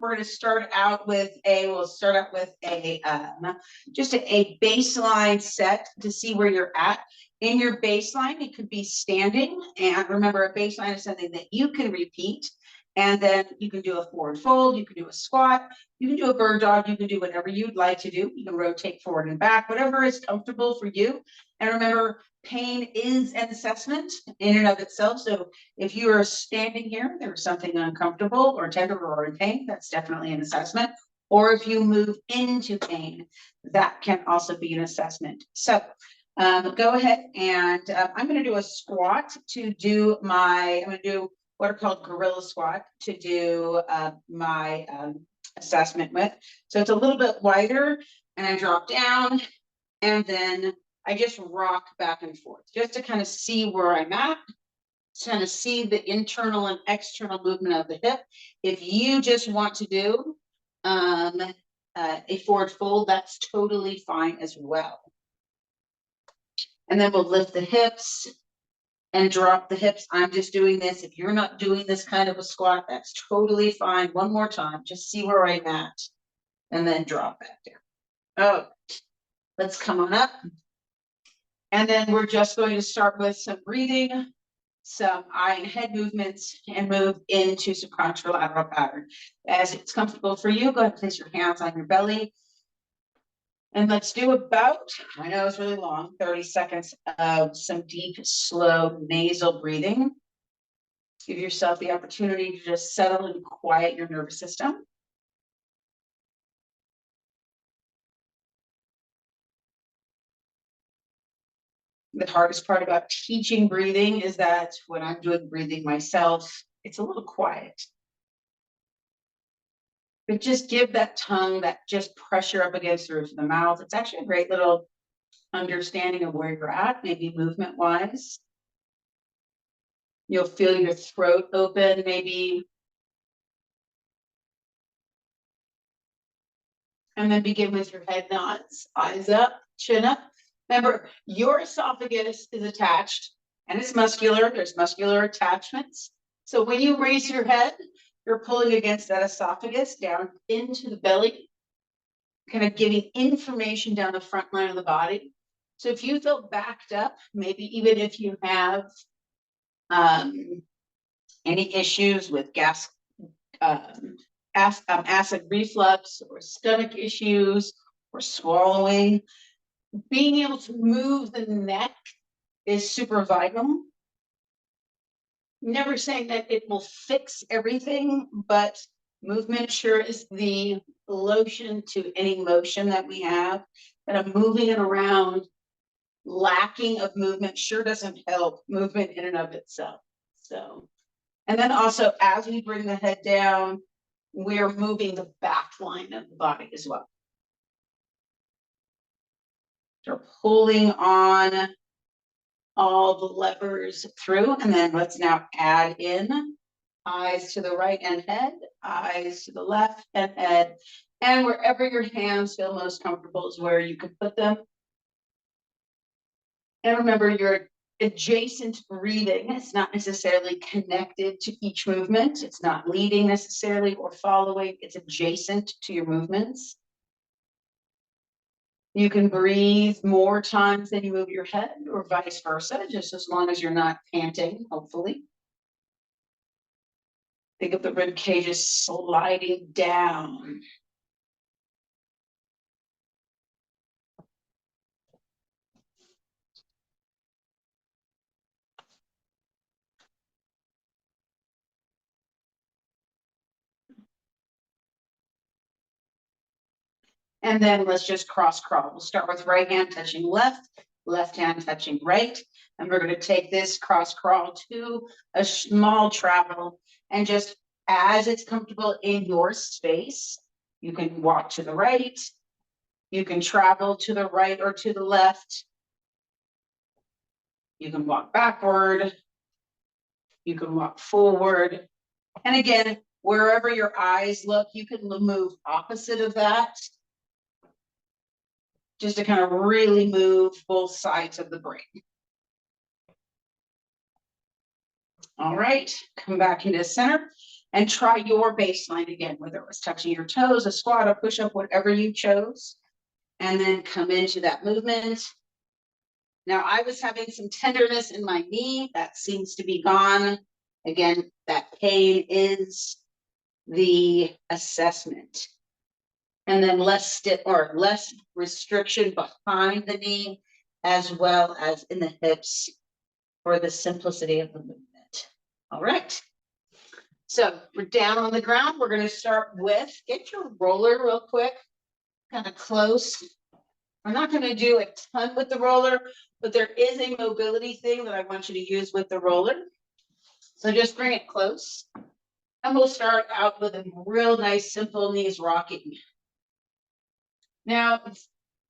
we're going to start out with a, just a baseline set to see where you're at. In your baseline, it could be standing. And remember, a baseline is something that you can repeat. And then you can do a forward fold, you can do a squat, you can do a bird dog, you can do whatever you'd like to do. You can rotate forward and back, whatever is comfortable for you. And remember, pain is an assessment in and of itself. So if you are standing here, there's something uncomfortable or tender or in pain, that's definitely an assessment. Or if you move into pain, that can also be an assessment. So go ahead and I'm going to do a squat to do my, I'm going to do what are called gorilla squat to do my assessment with. So it's a little bit wider and I drop down and then I just rock back and forth just to kind of see where I'm at, to kind of see the internal and external movement of the hip. If you just want to do a forward fold, that's totally fine as well. And then we'll lift the hips and drop the hips. I'm just doing this. If you're not doing this kind of a squat, that's totally fine. One more time, just see where I'm at and then drop back down. Oh, let's come on up. And then we're just going to start with some breathing, some eye and head movements, and move into some contralateral pattern. As it's comfortable for you, go ahead and place your hands on your belly. And let's do about, I know it's really long, 30 seconds of some deep, slow nasal breathing. Give yourself the opportunity to just settle and quiet your nervous system. The hardest part about teaching breathing is that when I'm doing breathing myself, it's a little quiet. But just give that tongue that just pressure up against the roof of the mouth. It's actually a great little understanding of where you're at, maybe movement wise. You'll feel your throat open, maybe. And then begin with your head nods, eyes up, chin up. Remember, your esophagus is attached and it's muscular. There's muscular attachments. So when you raise your head, you're pulling against that esophagus down into the belly, kind of giving information down the front line of the body. So if you feel backed up, maybe even if you have any issues with acid reflux or stomach issues or swallowing, being able to move the neck is super vital. Never saying that it will fix everything, but movement sure is the lotion to any motion that we have. And I'm moving it around. Lacking of movement sure doesn't help movement in and of itself. So, and then also as we bring the head down, we're moving the back line of the body as well. So pulling on all the levers through, and then let's now add in eyes to the right and head, eyes to the left and head, and wherever your hands feel most comfortable is where you can put them. And remember, your adjacent breathing is not necessarily connected to each movement. It's not leading necessarily or following. It's adjacent to your movements. You can breathe more times than you move your head or vice versa, just as long as you're not panting, hopefully. Think of the rib cages sliding down. And then let's just cross crawl. We'll start with right hand touching left, left hand touching right. And we're going to take this cross crawl to a small travel. And just as it's comfortable in your space, you can walk to the right. You can travel to the right or to the left. You can walk backward. You can walk forward. And again, wherever your eyes look, you can move opposite of that, just to kind of really move both sides of the brain. All right, come back into center. And try your baseline again, whether it was touching your toes, a squat, a push-up, whatever you chose. And then come into that movement. Now I was having some tenderness in my knee. That seems to be gone. Again, that pain is the assessment. And then less stiff or less restriction behind the knee, as well as in the hips for the simplicity of the movement. All right. So we're down on the ground. We're going to start with, get your roller real quick, kind of close. We're not going to do a ton with the roller, but there is a mobility thing that I want you to use with the roller. So just bring it close. And we'll start out with a real nice, simple knees rocking. Now,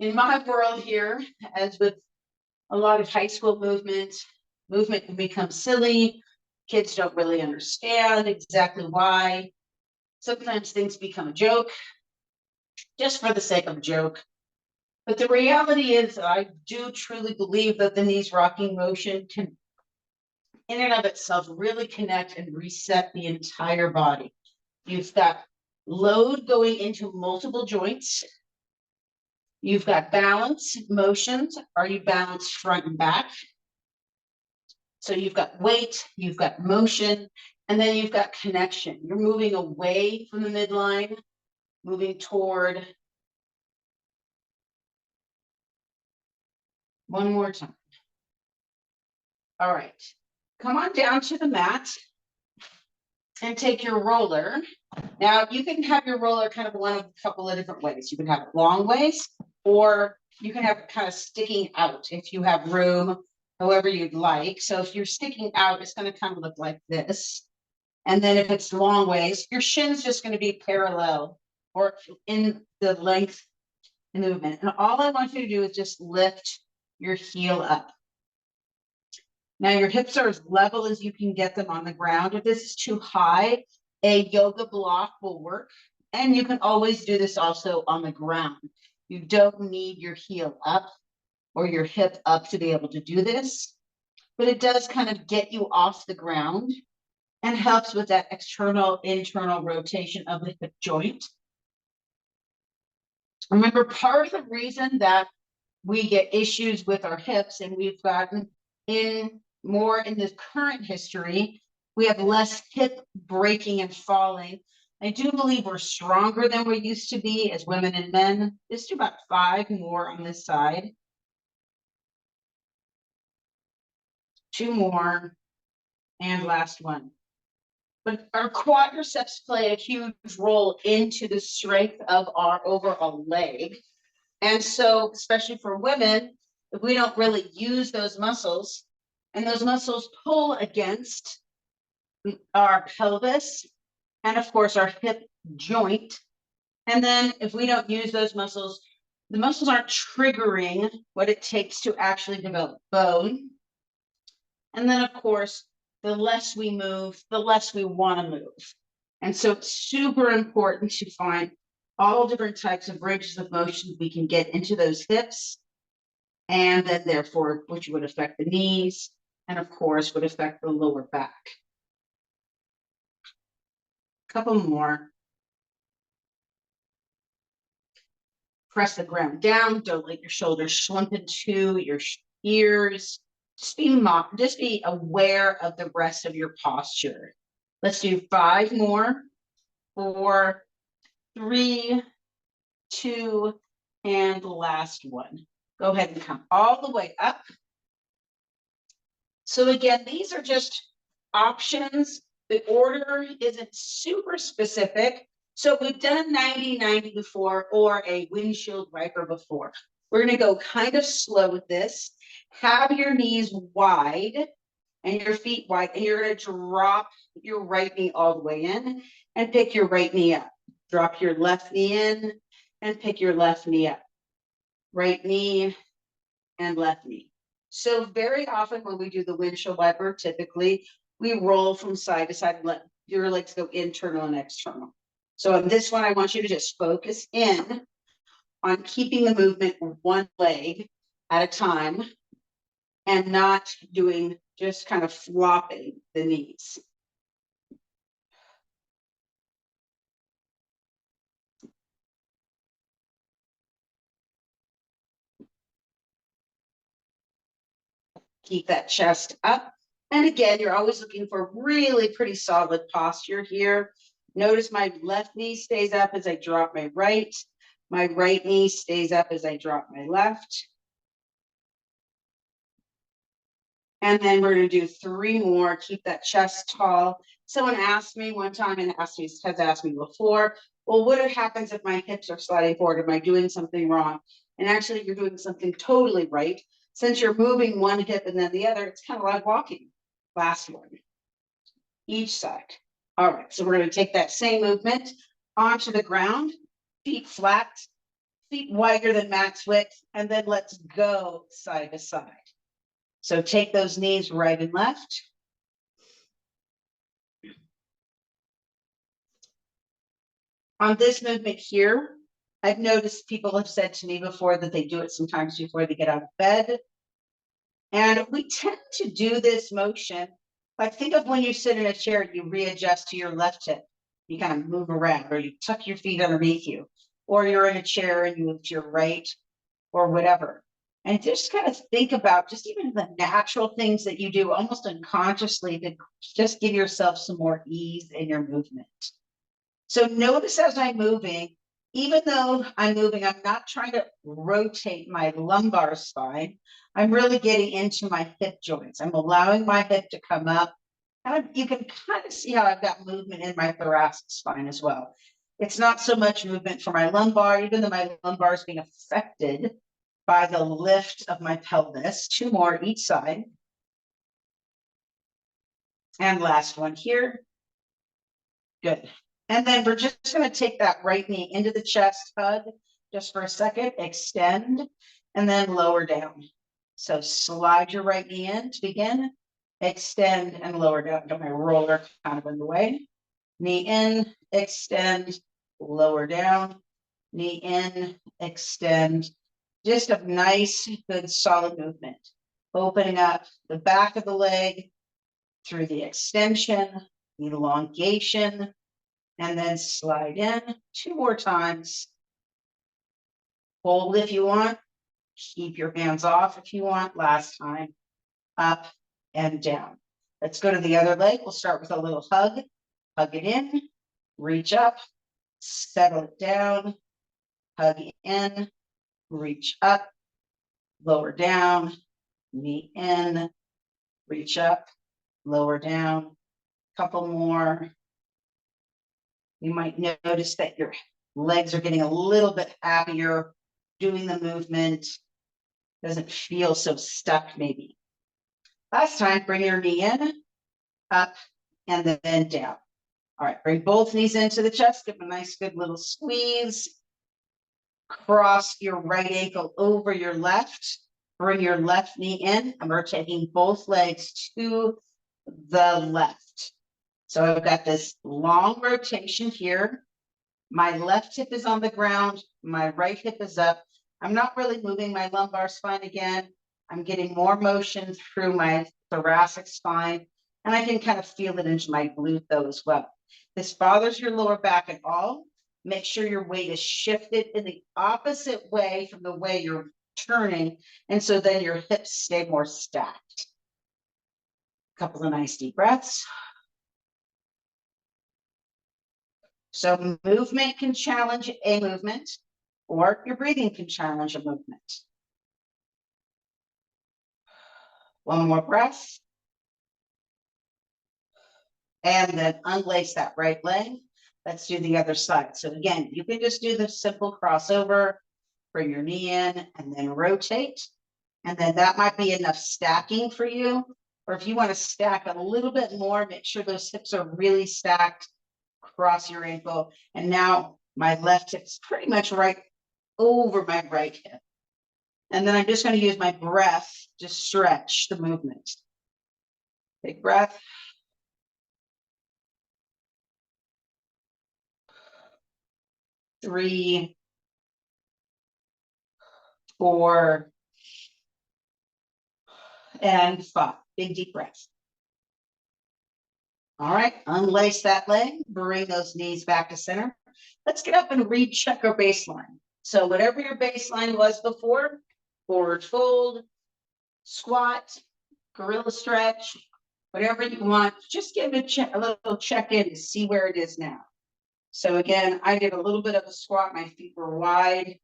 in my world here, as with a lot of high school movement can become silly. Kids don't really understand exactly why. Sometimes things become a joke, just for the sake of a joke. But the reality is, I do truly believe that the knees rocking motion can, in and of itself, really connect and reset the entire body. You've got load going into multiple joints. You've got balance motions. Are you balanced front and back? So you've got weight, you've got motion, and then you've got connection. You're moving away from the midline, moving toward. One more time. All right. Come on down to the mat and take your roller. Now you can have your roller kind of one of a couple of different ways. You can have it long ways, or you can have it kind of sticking out if you have room, however you'd like. So if you're sticking out, it's going to kind of look like this. And then if it's long ways, your shin's just going to be parallel or in the length movement. And all I want you to do is just lift your heel up. Now your hips are as level as you can get them on the ground. If this is too high, a yoga block will work. And you can always do this also on the ground. You don't need your heel up or your hip up to be able to do this, but it does kind of get you off the ground and helps with that external, internal rotation of the hip joint. Remember, part of the reason that we get issues with our hips, and we've gotten in more in the current history, we have less hip breaking and falling. I do believe we're stronger than we used to be as women and men. Let's do about 5 more on this side. 2 more, and last one. But our quadriceps play a huge role into the strength of our overall leg. And so, especially for women, if we don't really use those muscles, and those muscles pull against our pelvis, and of course our hip joint. And then if we don't use those muscles, the muscles aren't triggering what it takes to actually develop bone. And then of course, the less we move, the less we want to move. And so it's super important to find all different types of ranges of motion we can get into those hips, and then therefore, which would affect the knees, and of course would affect the lower back. A couple more. Press the ground down. Don't let your shoulders slump into your ears. Just be aware of the rest of your posture. Let's do 5 more. 4, 3, 2, and the last one. Go ahead and come all the way up. So again, these are just options. The order isn't super specific. So we've done 90-90 before, or a windshield wiper before. We're going to go kind of slow with this. Have your knees wide and your feet wide, and you're going to drop your right knee all the way in and pick your right knee up. Drop your left knee in and pick your left knee up. Right knee and left knee. So very often when we do the windshield wiper, typically we roll from side to side and let your legs go internal and external. So on this one, I want you to just focus in on keeping the movement one leg at a time and not doing just kind of flopping the knees. Keep that chest up. And again, you're always looking for really pretty solid posture here. Notice my left knee stays up as I drop my right. My right knee stays up as I drop my left. And then we're going to do 3 more. Keep that chest tall. Someone asked me one time and has asked me before, well, what happens if my hips are sliding forward? Am I doing something wrong? And actually, you're doing something totally right. Since you're moving one hip and then the other, it's kind of like walking. Last one, each side. All right, so we're going to take that same movement onto the ground, feet flat, feet wider than max width, and then let's go side to side. So take those knees right and left. On this movement here, I've noticed people have said to me before that they do it sometimes before they get out of bed. And we tend to do this motion. Like think of when you sit in a chair, you readjust to your left hip. You kind of move around, or you tuck your feet underneath you, or you're in a chair and you move to your right, or whatever. And just kind of think about just even the natural things that you do almost unconsciously to just give yourself some more ease in your movement. So notice as I'm moving, even though I'm moving, I'm not trying to rotate my lumbar spine. I'm really getting into my hip joints. I'm allowing my hip to come up. And you can kind of see how I've got movement in my thoracic spine as well. It's not so much movement for my lumbar, even though my lumbar is being affected by the lift of my pelvis. 2 more each side. And last one here. Good. And then we're just going to take that right knee into the chest, hug just for a second, extend, and then lower down. So slide your right knee in to begin, extend and lower down. Got my roller kind of in the way. Knee in, extend, lower down, knee in, extend. Just a nice, good, solid movement. Opening up the back of the leg through the extension, elongation, and then slide in 2 more times. Hold if you want. Keep your hands off if you want. Last time. Up and down. Let's go to the other leg. We'll start with a little hug. Hug it in. Reach up. Settle it down. Hug in. Reach up. Lower down. Knee in. Reach up. Lower down. Couple more. You might notice that your legs are getting a little bit happier doing the movement. Doesn't feel so stuck maybe. Last time, bring your knee in, up, and then down. All right, bring both knees into the chest. Give a nice good little squeeze. Cross your right ankle over your left. Bring your left knee in, and we're taking both legs to the left. So I've got this long rotation here. My left hip is on the ground. My right hip is up. I'm not really moving my lumbar spine again. I'm getting more motion through my thoracic spine, and I can kind of feel it into my glute though as well. If this bothers your lower back at all, make sure your weight is shifted in the opposite way from the way you're turning, and so then your hips stay more stacked. A couple of nice deep breaths. So movement can challenge a movement, or your breathing can challenge a movement. One more breath. And then unlace that right leg. Let's do the other side. So again, you can just do the simple crossover, bring your knee in, and then rotate. And then that might be enough stacking for you. Or if you want to stack a little bit more, make sure those hips are really stacked. Cross your ankle. And now my left hip is pretty much right over my right hip. And then I'm just going to use my breath to stretch the movement. Big breath. 3, 4, and 5. Big deep breath. All right, unlace that leg, bring those knees back to center. Let's get up and recheck our baseline. So whatever your baseline was before, forward fold, squat, gorilla stretch, whatever you want. Just give it a little check in to see where it is now. So again, I did a little bit of a squat. My feet were wide.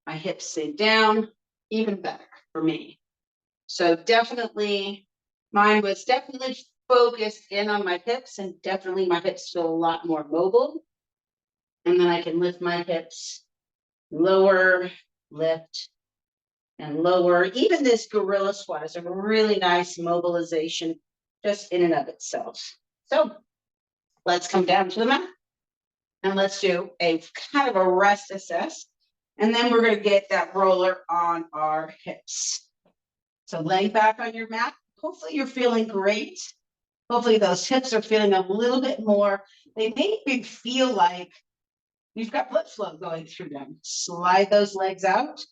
My hips stayed down. Even better for me. So definitely, mine was definitely focused in on my hips, and definitely my hips feel a lot more mobile. And then I can lift my hips, lower, lift, and lower. Even this gorilla squat is a really nice mobilization just in and of itself. So let's come down to the mat and let's do a kind of a rest assess. And then we're going to get that roller on our hips. So laying back on your mat, hopefully you're feeling great. Hopefully those hips are feeling a little bit more. They make me feel like you've got blood flow going through them. Slide those legs out.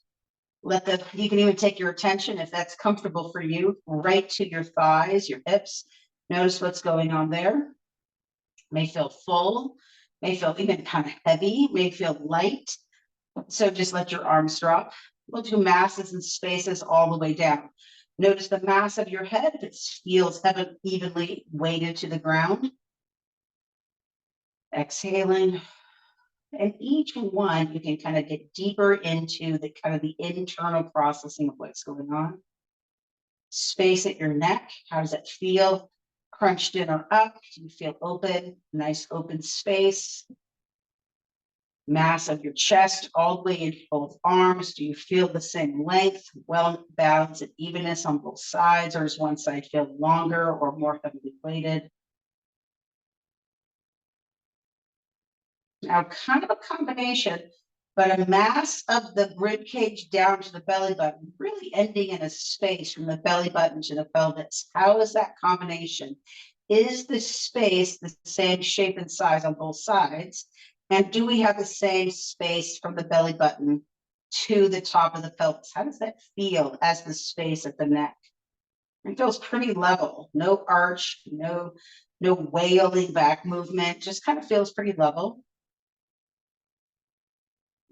You can even take your attention, if that's comfortable for you, right to your thighs, your hips. Notice what's going on there. May feel full, may feel even kind of heavy, may feel light. So just let your arms drop. We'll do masses and spaces all the way down. Notice the mass of your head, if it feels evenly weighted to the ground. Exhaling. And each one, you can kind of get deeper into the kind of the internal processing of what's going on. Space at your neck. How does it feel? Crunched in or up? Do you feel open? Nice open space. Mass of your chest all the way into both arms. Do you feel the same length, well balance and evenness on both sides, or does one side feel longer or more heavily weighted? Now, kind of a combination, but a mass of the rib cage down to the belly button, really ending in a space from the belly button to the pelvis. How is that combination? Is the space the same shape and size on both sides? And do we have the same space from the belly button to the top of the pelvis? How does that feel as the space at the neck? It feels pretty level, no arch, no wailing back movement, just kind of feels pretty level.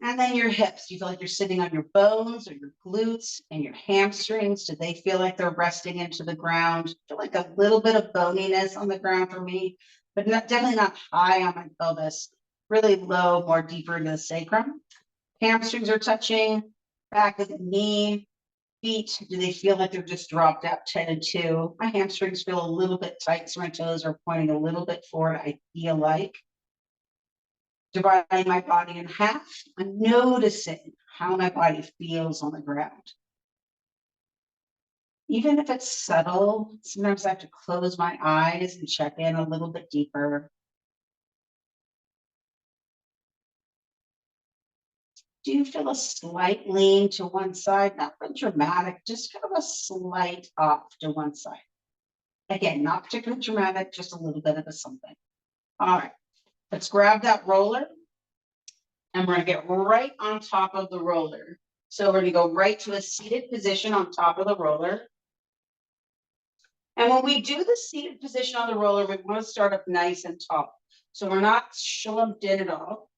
And then your hips, you feel like you're sitting on your bones or your glutes and your hamstrings. Do they feel like they're resting into the ground? I feel like a little bit of boniness on the ground for me, but definitely not high on my pelvis. Really low, more deeper into the sacrum. Hamstrings are touching, back of the knee, feet. Do they feel like they're just dropped out 10 and 2? My hamstrings feel a little bit tight, so my toes are pointing a little bit forward, I feel like. Dividing my body in half. I'm noticing how my body feels on the ground. Even if it's subtle, sometimes I have to close my eyes and check in a little bit deeper. Do you feel a slight lean to one side? Not really dramatic, just kind of a slight off to one side. Again, not particularly dramatic, just a little bit of a something. All right, let's grab that roller. And we're going to get right on top of the roller. So we're going to go right to a seated position on top of the roller. And when we do the seated position on the roller, we want to start up nice and tall. So we're not slumped in at all.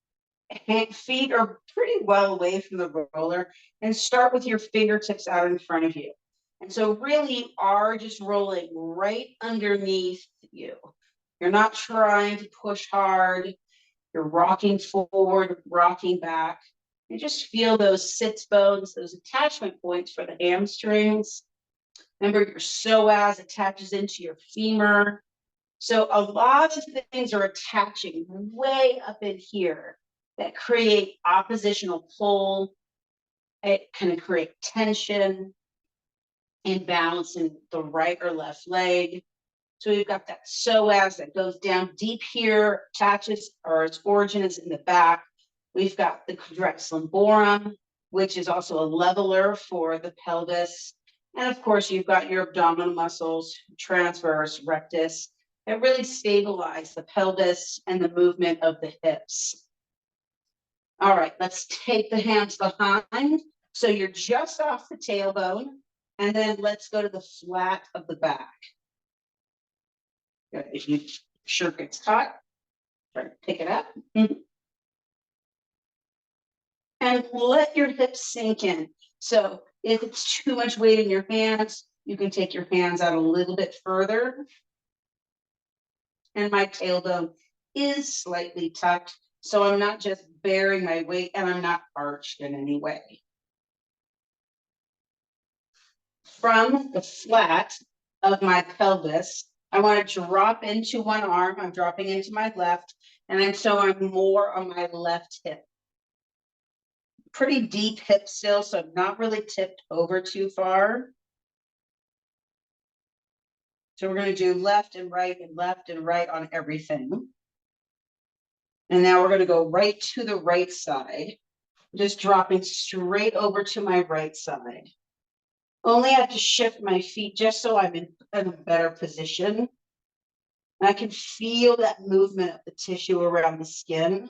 Feet are pretty well away from the roller, and start with your fingertips out in front of you. And so really you are just rolling right underneath you. You're not trying to push hard. You're rocking forward, rocking back. You just feel those sits bones, those attachment points for the hamstrings. Remember, your psoas attaches into your femur. So a lot of things are attaching way up in here that create oppositional pull. It can create tension, imbalance in the right or left leg. So we've got that psoas that goes down deep here, attaches, or its origin is in the back. We've got the quadratus lumborum, which is also a leveler for the pelvis. And of course, you've got your abdominal muscles, transverse, rectus, that really stabilize the pelvis and the movement of the hips. All right, let's take the hands behind. So you're just off the tailbone, and then let's go to the flat of the back. Good. If your shirt gets caught, try to pick it up. And let your hips sink in. So if it's too much weight in your hands, You can take your hands out a little bit further. And my tailbone is slightly tucked, so I'm not just bearing my weight and I'm not arched in any way. From the flat of my pelvis, I want to drop into one arm. I'm dropping into my left, and I'm more on my left hip. Pretty deep hip still, so I'm not really tipped over too far. So we're going to do left and right on everything. And now we're going to go right to the right side, just dropping straight over to my right side. Only have to shift my feet just so I'm in a better position. And I can feel that movement of the tissue around the skin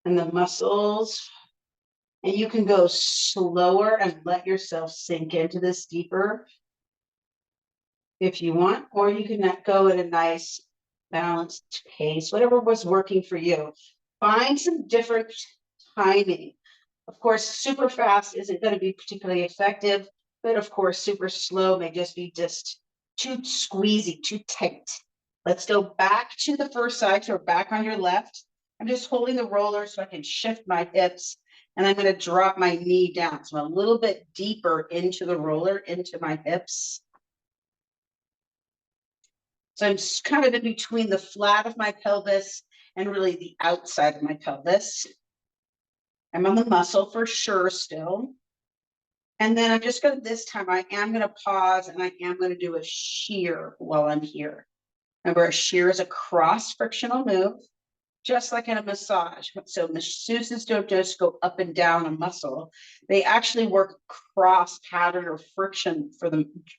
and the muscles. And you can go slower and let yourself sink into this deeper if you want, or you can go at a nice balanced pace, whatever was working for you. Find some different timing. Of course, super fast isn't going to be particularly effective, but of course, super slow may just be too squeezy, too tight. Let's go back to the first side, so we're back on your left. I'm just holding the roller so I can shift my hips, and I'm going to drop my knee down. So I'm a little bit deeper into the roller, into my hips. So I'm kind of in between the flat of my pelvis and really the outside of my pelvis. I'm on the muscle for sure still. And then I'm just going to, this time I am going to pause and I am going to do a shear while I'm here. Remember, a shear is a cross frictional move, just like in a massage. So masseuses don't just go up and down a muscle. They actually work cross pattern or friction for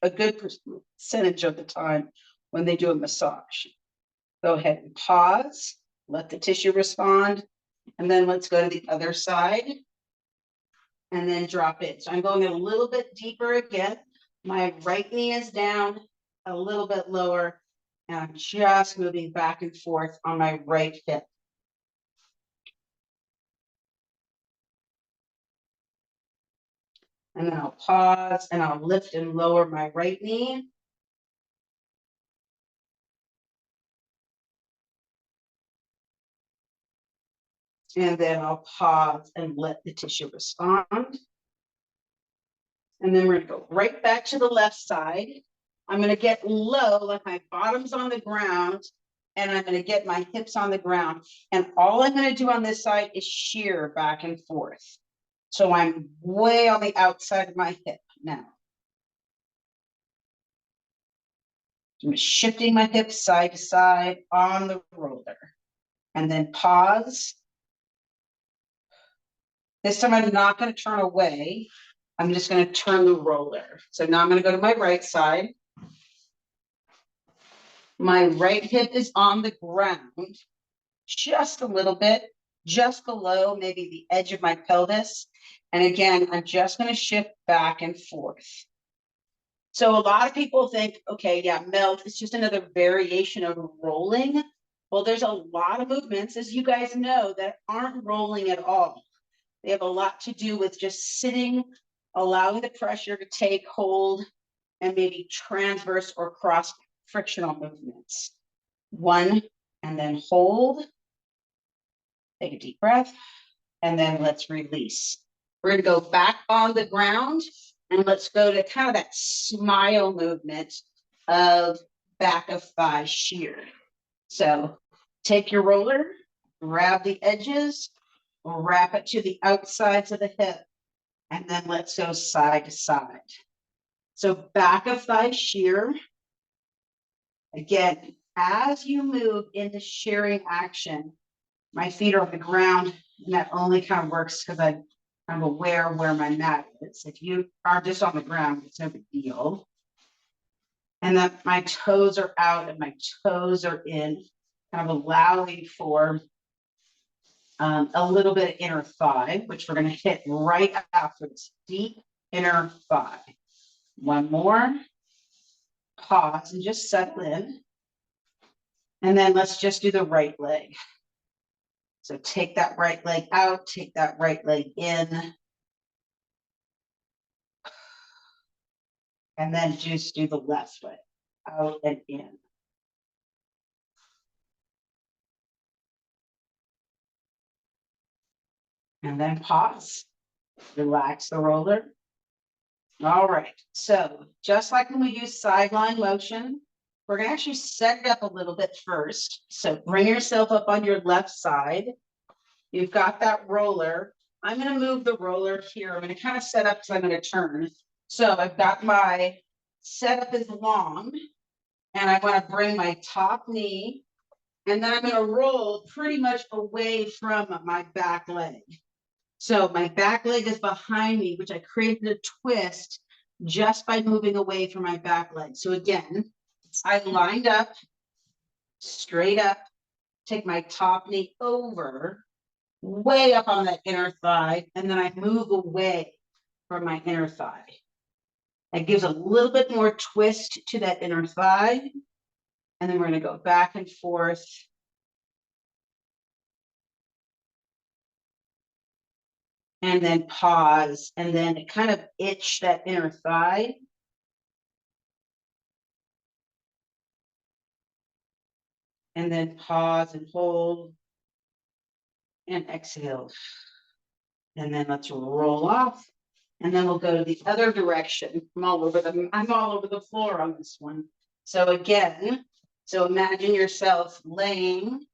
a good percentage of the time when they do a massage. Go ahead and pause, let the tissue respond, and then let's go to the other side and then drop it. So I'm going a little bit deeper again. My right knee is down, a little bit lower, and I'm just moving back and forth on my right hip. And then I'll pause and I'll lift and lower my right knee. And then I'll pause and let the tissue respond. And then we're going to go right back to the left side. I'm going to get low, like my bottom's on the ground, and I'm going to get my hips on the ground. And all I'm going to do on this side is shear back and forth. So I'm way on the outside of my hip now. I'm shifting my hips side to side on the roller. And then pause. This time I'm not going to turn away. I'm just going to turn the roller. So now I'm going to go to my right side. My right hip is on the ground, just a little bit, just below maybe the edge of my pelvis. And again, I'm just going to shift back and forth. So a lot of people think, okay, yeah, melt, it's just another variation of rolling. Well, there's a lot of movements, as you guys know, that aren't rolling at all. They have a lot to do with just sitting, allowing the pressure to take hold, and maybe transverse or cross frictional movements. One, and then hold. Take a deep breath, and then let's release. We're going to go back on the ground, and let's go to kind of that smile movement of back of thigh shear. So take your roller, grab the edges, wrap it to the outsides of the hip, and then let's go side to side. So back of thigh shear. Again, as you move into shearing action, my feet are on the ground, and that only kind of works because I'm aware where my mat is. If you are just on the ground, it's no big deal. And that my toes are out and my toes are in, kind of allowing for a little bit of inner thigh, which we're going to hit right after this deep inner thigh. One more. Pause and just settle in. And then let's just do the right leg. So take that right leg out, take that right leg in. And then just do the left way, out and in. And then pause, relax the roller. All right, so just like when we use sideline motion, we're gonna actually set it up a little bit first. So bring yourself up on your left side. You've got that roller. I'm gonna move the roller here. I'm gonna kind of set up because I'm gonna turn. So I've got my setup is long, and I want to bring my top knee, and then I'm gonna roll pretty much away from my back leg. So my back leg is behind me, which I created a twist just by moving away from my back leg. So again, I lined up, straight up, take my top knee over, way up on that inner thigh, and then I move away from my inner thigh. It gives a little bit more twist to that inner thigh. And then we're going to go back and forth. And then pause, and then kind of itch that inner thigh. And then pause and hold. And exhale. And then let's roll off. And then we'll go to the other direction. I'm all over the floor on this one. So again, so imagine yourself laying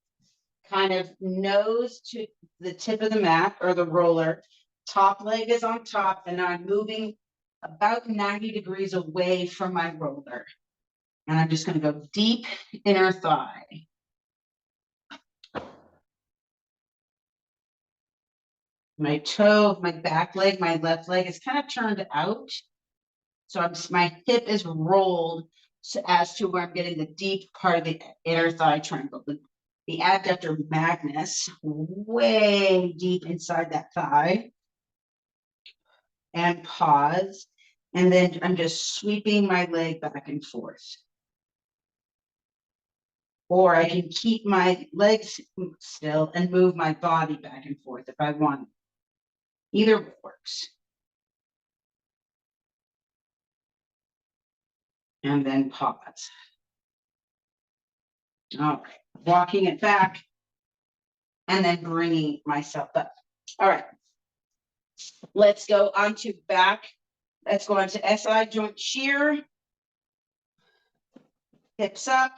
kind of nose to the tip of the mat or the roller. Top leg is on top, and I'm moving about 90 degrees away from my roller. And I'm just going to go deep inner thigh. My toe of my back leg, my left leg is kind of turned out. So my hip is rolled as to where I'm getting the deep part of the inner thigh triangle. The adductor magnus way deep inside that thigh. And pause. And then I'm just sweeping my leg back and forth. Or I can keep my legs still and move my body back and forth if I want. Either works. And then pause. All right, walking it back and then bringing myself up. All right, let's go on to back. Let's go on to SI joint shear. Hips up.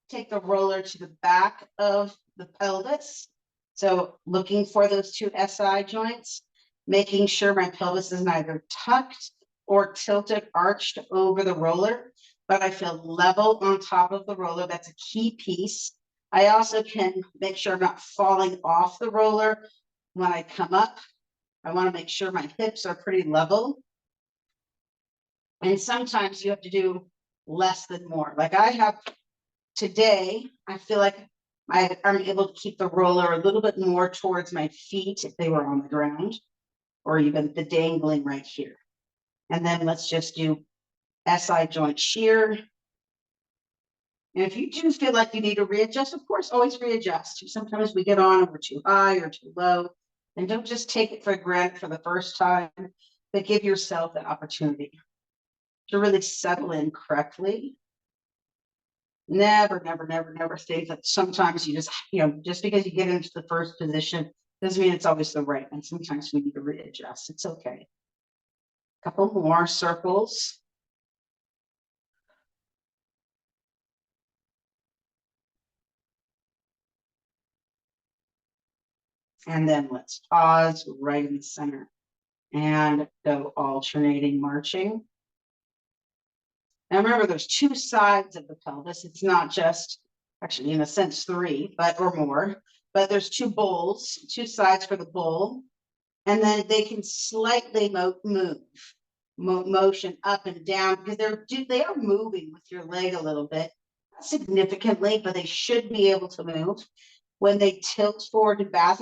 Take the roller to the back of the pelvis. So looking for those two SI joints, making sure my pelvis is neither tucked or tilted, arched over the roller, but I feel level on top of the roller. That's a key piece. I also can make sure I'm not falling off the roller when I come up. I want to make sure my hips are pretty level. And sometimes you have to do less than more. Like I have today, I feel like I'm able to keep the roller a little bit more towards my feet if they were on the ground, or even the dangling right here. And then let's just do SI joint shear. And if you do feel like you need to readjust, of course, always readjust. Sometimes we get on and we're too high or too low. And don't just take it for granted for the first time, but give yourself an opportunity to really settle in correctly. Never think that sometimes you just, just because you get into the first position doesn't mean it's always the right one. Sometimes we need to readjust. It's okay. A couple more circles. And then let's pause right in the center and go alternating marching. Now remember, there's two sides of the pelvis. It's not just, actually in a sense, three, or more, but there's two bowls, two sides for the bowl. And then they can slightly motion up and down because they are moving with your leg a little bit, not significantly, but they should be able to move. When they tilt forward and back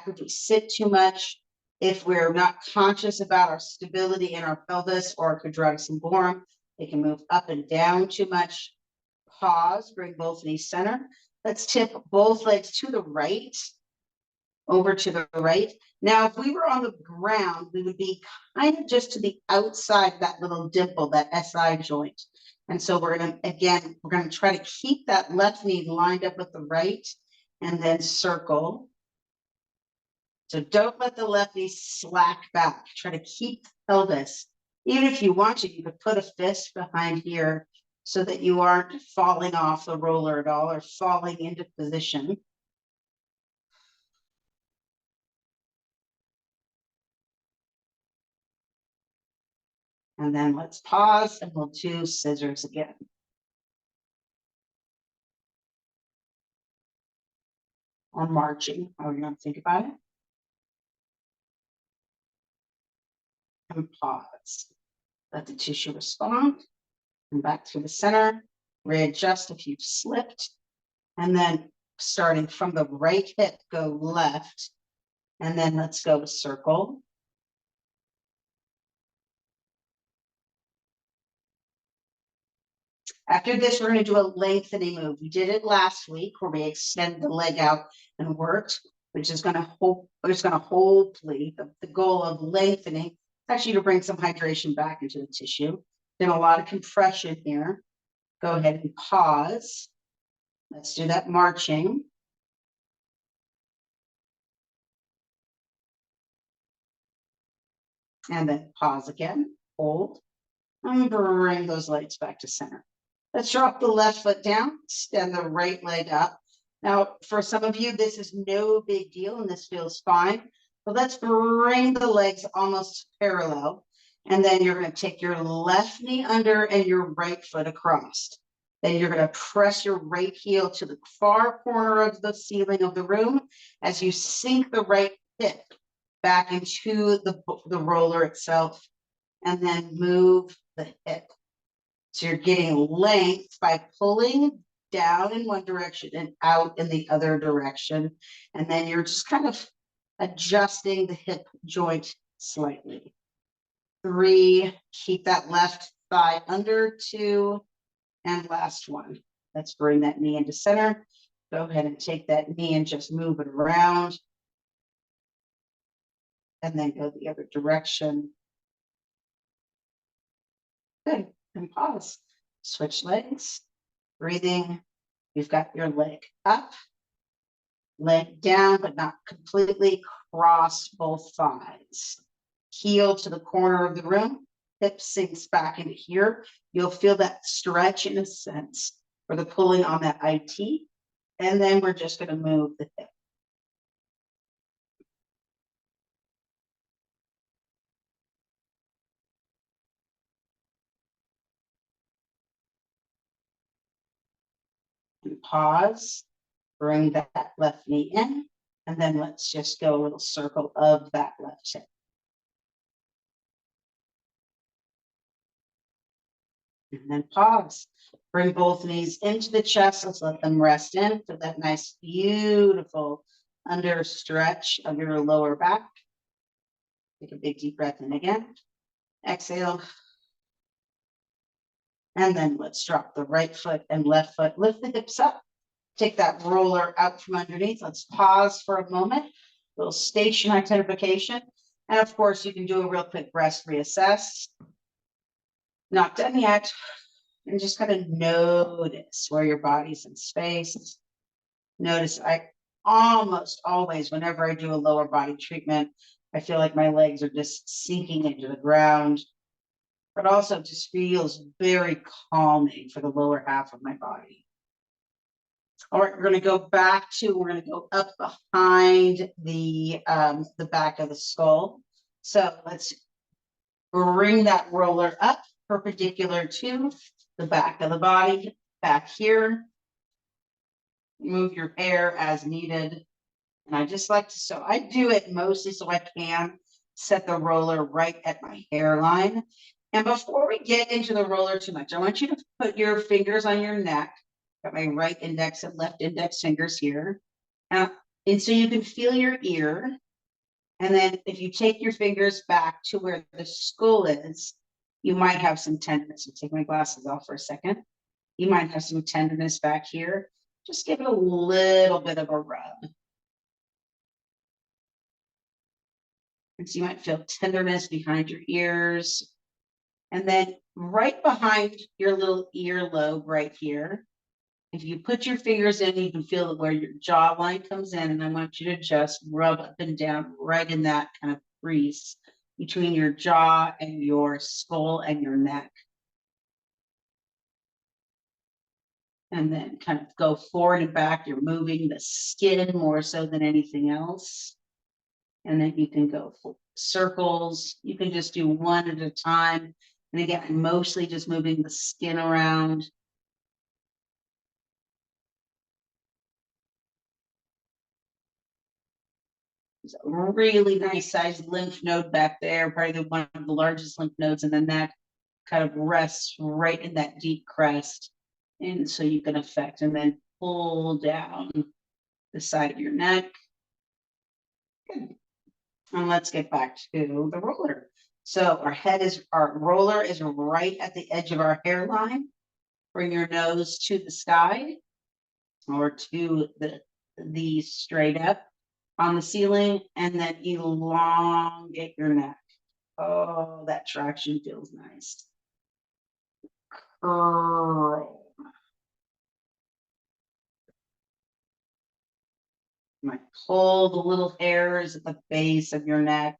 if we sit too much, if we're not conscious about our stability in our pelvis or quadratus lumborum, they can move up and down too much. Pause, bring both knees center. Let's tip both legs to the right over to the right. Now, if we were on the ground, we would be kind of just to the outside of that little dimple, that SI joint. And so we're going to, again, we're going to try to keep that left knee lined up with the right and then circle. So don't let the left knee slack back. Try to keep the pelvis. Even if you want to, you could put a fist behind here so that you aren't falling off the roller at all or falling into position. And then let's pause and we'll do scissors again. Or marching, however you want to think about it. And pause. Let the tissue respond. Come back to the center. Readjust if you've slipped. And then starting from the right hip, go left. And then let's go with circle. After this, we're going to do a lengthening move. We did it last week where we extended the leg out and worked, which is going to hopefully, the goal of lengthening, actually to bring some hydration back into the tissue. Then a lot of compression here. Go ahead and pause. Let's do that marching. And then pause again, hold, and bring those legs back to center. Let's drop the left foot down, extend the right leg up. Now, for some of you, this is no big deal and this feels fine. But let's bring the legs almost parallel. And then you're going to take your left knee under and your right foot across. Then you're going to press your right heel to the far corner of the ceiling of the room as you sink the right hip back into the roller itself. And then move the hip. So you're getting length by pulling down in one direction and out in the other direction. And then you're just kind of adjusting the hip joint slightly. 3, keep that left thigh under. 2, and last one. Let's bring that knee into center. Go ahead and take that knee and just move it around. And then go the other direction. Good. And pause. Switch legs. Breathing. You've got your leg up, leg down, but not completely. Cross both thighs. Heel to the corner of the room. Hip sinks back into here. You'll feel that stretch in a sense for the pulling on that IT. And then we're just going to move the hip. And pause. Bring that left knee in. And then let's just go a little circle of that left hip. And then pause. Bring both knees into the chest. Let's let them rest in for that nice, beautiful under stretch of your lower back. Take a big deep breath in again. Exhale. And then let's drop the right foot and left foot. Lift the hips up. Take that roller out from underneath. Let's pause for a moment. A little station identification. And of course, you can do a real quick breath reassess. Not done yet. And just kind of notice where your body's in space. Notice I almost always, whenever I do a lower body treatment, I feel like my legs are just sinking into the ground. But also just feels very calming for the lower half of my body. All right, we're going to go back to, we're going to go up behind the back of the skull. So let's bring that roller up perpendicular to the back of the body, back here. Move your hair as needed. And I just like to, so I do it mostly so I can set the roller right at my hairline. And before we get into the roller too much, I want you to put your fingers on your neck. Got my right index and left index fingers here. And so you can feel your ear. And then if you take your fingers back to where the skull is, you might have some tenderness. I'll take my glasses off for a second. You might have some tenderness back here. Just give it a little bit of a rub. And so you might feel tenderness behind your ears. And then right behind your little earlobe right here, if you put your fingers in, you can feel where your jawline comes in. And I want you to just rub up and down right in that kind of crease between your jaw and your skull and your neck. And then kind of go forward and back. You're moving the skin more so than anything else. And then you can go for circles. You can just do one at a time. And again, I'm mostly just moving the skin around. There's a really nice sized lymph node back there, probably one of the largest lymph nodes, and then that kind of rests right in that deep crest. And so you can affect and then pull down the side of your neck. Good. And let's get back to the roller. So our roller is right at the edge of our hairline. Bring your nose to the side or to the straight up on the ceiling, and then elongate your neck. Oh, that traction feels nice. Curl. You might pull the little hairs at the base of your neck.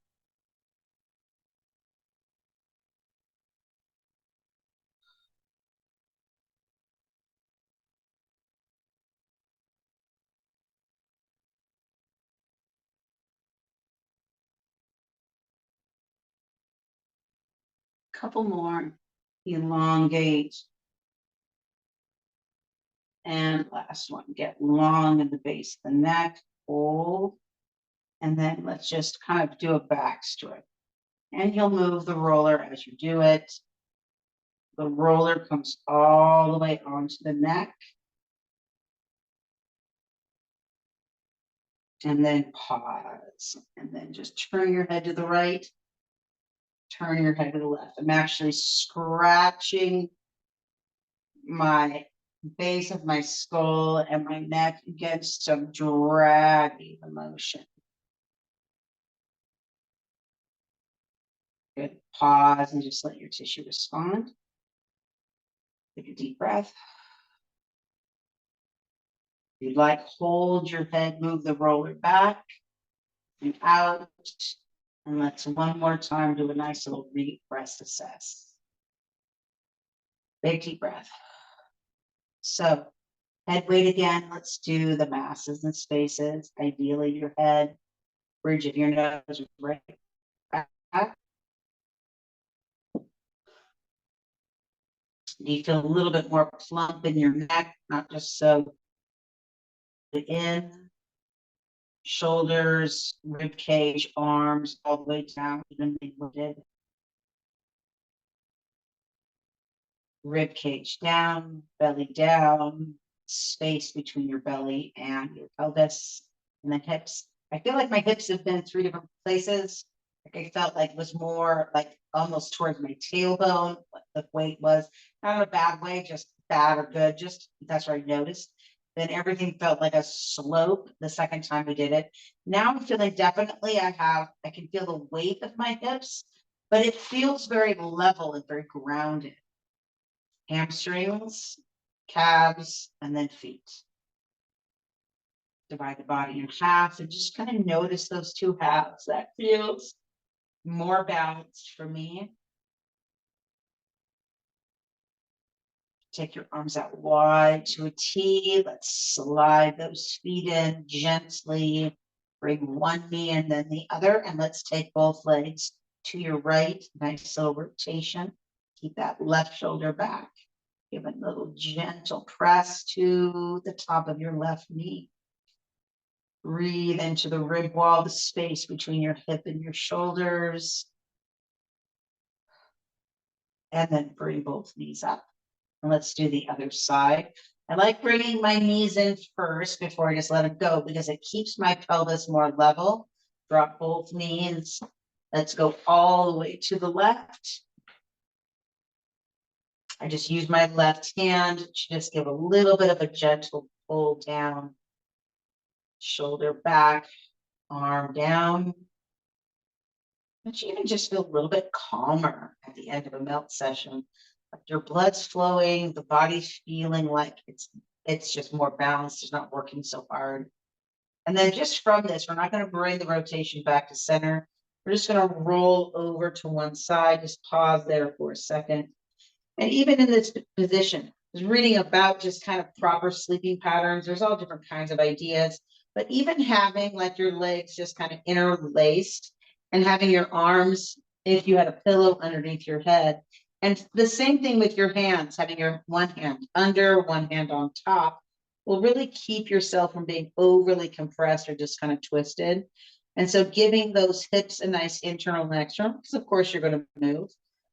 Couple more. Elongate. And last one, get long in the base of the neck, hold. And then let's just kind of do a back strip. And you'll move the roller as you do it. The roller comes all the way onto the neck. And then pause. And then just turn your head to the right. Turn your head to the left. I'm actually scratching my base of my skull and my neck against some dragging emotion. Good. Pause and just let your tissue respond. Take a deep breath. If you'd like, hold your head, move the roller back and out. And let's one more time do a nice little rest assess. Big deep breath. So head weight again. Let's do the masses and spaces. Ideally, your head, bridge of your nose right back. You feel a little bit more plump in your neck, not just so in. Shoulders, rib cage, arms, all the way down, evenly weighted. Rib cage down, belly down, space between your belly and your pelvis, and then hips. I feel like my hips have been 3 different places. Like I felt like it was more like almost towards my tailbone, what the weight was. Not in a bad way, just bad or good, just that's what I noticed. Then everything felt like a slope the second time we did it. Now I'm feeling definitely I can feel the weight of my hips, but it feels very level and very grounded. Hamstrings, calves, and then feet. Divide the body in half and just kind of notice those two halves. That feels more balanced for me. Take your arms out wide to a T. Let's slide those feet in gently. Bring one knee and then the other. And let's take both legs to your right. Nice little rotation. Keep that left shoulder back. Give a little gentle press to the top of your left knee. Breathe into the rib wall, the space between your hip and your shoulders. And then bring both knees up. And let's do the other side. I like bringing my knees in first before I just let them go because it keeps my pelvis more level. Drop both knees. Let's go all the way to the left. I just use my left hand to just give a little bit of a gentle pull down. Shoulder back, arm down. But you even just feel a little bit calmer at the end of a melt session. Like your blood's flowing, the body's feeling like it's just more balanced, it's not working so hard. And then just from this, we're not going to bring the rotation back to center. We're just going to roll over to one side, just pause there for a second. And even in this position, I was reading about just kind of proper sleeping patterns. There's all different kinds of ideas, but even having like your legs just kind of interlaced and having your arms, if you had a pillow underneath your head, and the same thing with your hands, having your one hand under, one hand on top, will really keep yourself from being overly compressed or just kind of twisted. And so giving those hips a nice internal and external, because of course you're going to move,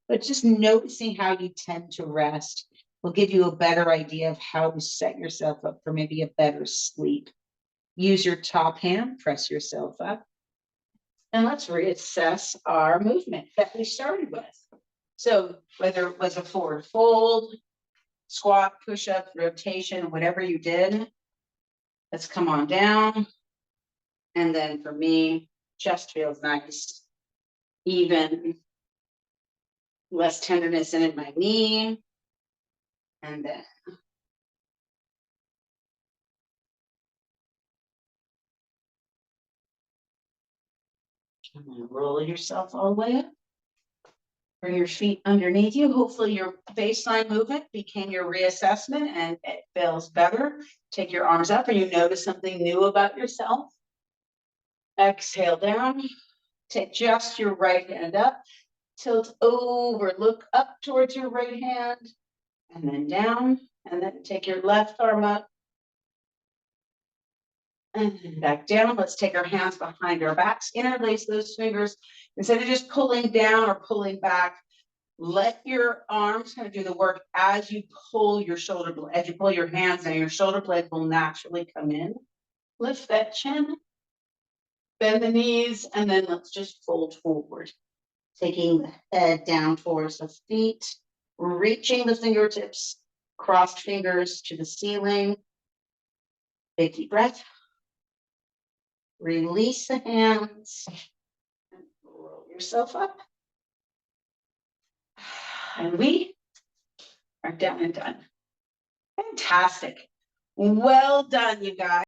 but just noticing how you tend to rest will give you a better idea of how to set yourself up for maybe a better sleep. Use your top hand, press yourself up, and let's reassess our movement that we started with. So whether it was a forward fold, squat, push-up, rotation, whatever you did, let's come on down. And then for me, chest feels nice, even, less tenderness in my knee. And then roll yourself all the way up. Bring your feet underneath you. Hopefully your baseline movement became your reassessment and it feels better. Take your arms up and you notice something new about yourself. Exhale down. Take just your right hand up. Tilt over, look up towards your right hand and then down. And then take your left arm up. And then back down. Let's take our hands behind our backs. Interlace those fingers. Instead of just pulling down or pulling back, let your arms kind of do the work as you pull your shoulder blade. As you pull your hands in, your shoulder blade will naturally come in. Lift that chin, bend the knees, and then let's just fold forward. Taking the head down towards the feet, reaching the fingertips, crossed fingers to the ceiling. Big deep breath. Release the hands and roll yourself up. And we are done and done. Fantastic. Well done, you guys.